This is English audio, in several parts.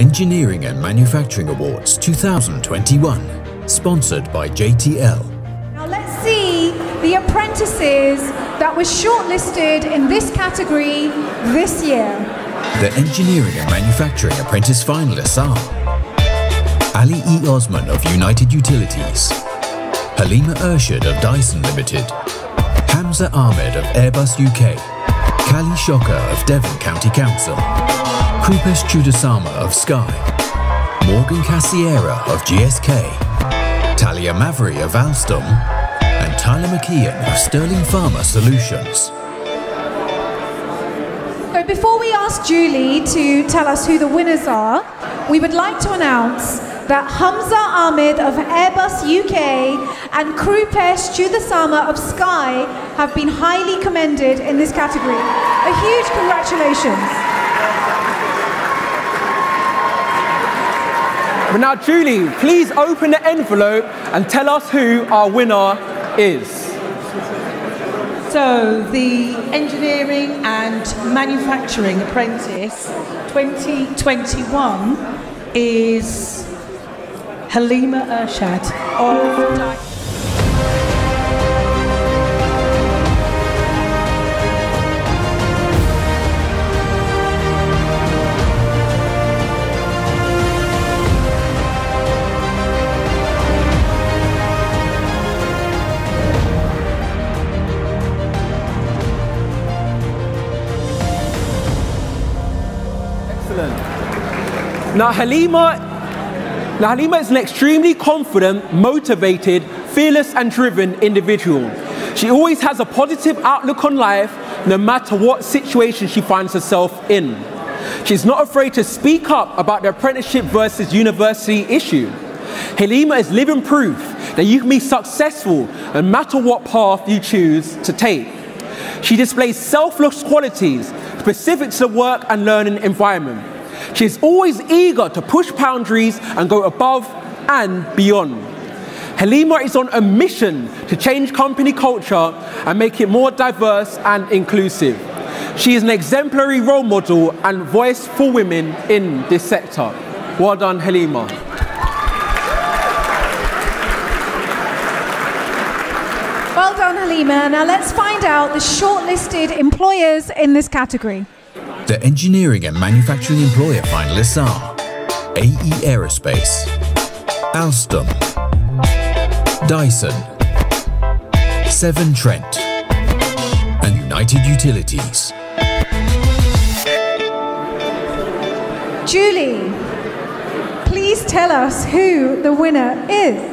Engineering and Manufacturing Awards 2021, sponsored by JTL. Now let's see the apprentices that were shortlisted in this category this year. The Engineering and Manufacturing Apprentice finalists are Ali E. Osman of United Utilities, Halima Urshad of Dyson Limited, Hamza Ahmed of Airbus UK, Kali Shoka of Devon County Council, Krupesh Chudasama of Sky, Morgan Casiera of GSK, Talia Mavri of Alstom, and Tyler McKeon of Sterling Pharma Solutions. So before we ask Julie to tell us who the winners are, we would like to announce that Hamza Ahmed of Airbus UK and Krupesh Chudasama of Sky have been highly commended in this category. A huge congratulations. But now, Julie, please open the envelope and tell us who our winner is. So, the Engineering and Manufacturing Apprentice 2021 is Halima Urshad of Now Halima is an extremely confident, motivated, fearless and driven individual. She always has a positive outlook on life, no matter what situation she finds herself in. She's not afraid to speak up about the apprenticeship versus university issue. Halima is living proof that you can be successful no matter what path you choose to take. She displays selfless qualities specific to the work and learning environment. She is always eager to push boundaries and go above and beyond. Halima is on a mission to change company culture and make it more diverse and inclusive. She is an exemplary role model and voice for women in this sector. Well done, Halima. Well done, Halima. Now let's find out the shortlisted employers in this category. The Engineering and Manufacturing Employer finalists are AE Aerospace, Alstom, Dyson, Severn Trent, and United Utilities. Julie, please tell us who the winner is.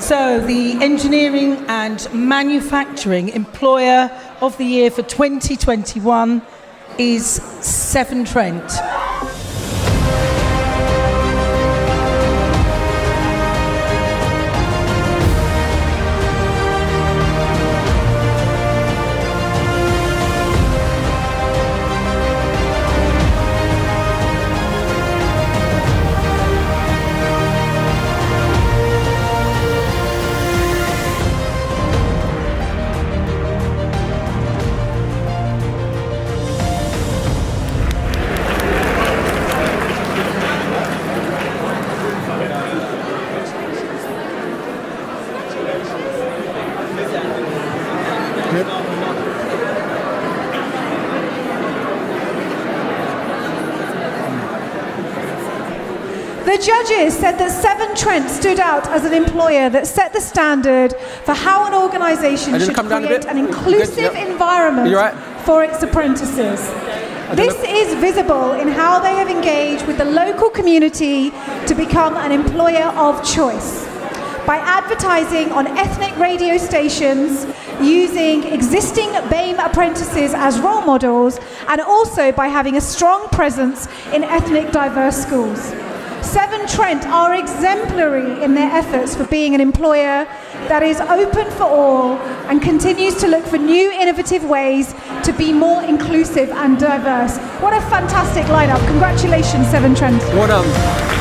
So, the Engineering and Manufacturing Employer of the Year for 2021 is Severn Trent. The judges said that Severn Trent stood out as an employer that set the standard for how an organisation should create an inclusive environment for its apprentices. This is visible in how they have engaged with the local community to become an employer of choice. By advertising on ethnic radio stations, using existing BAME apprentices as role models, and also by having a strong presence in ethnic diverse schools. Severn Trent are exemplary in their efforts for being an employer that is open for all and continues to look for new innovative ways to be more inclusive and diverse. What a fantastic lineup. Congratulations, Severn Trent. Well done.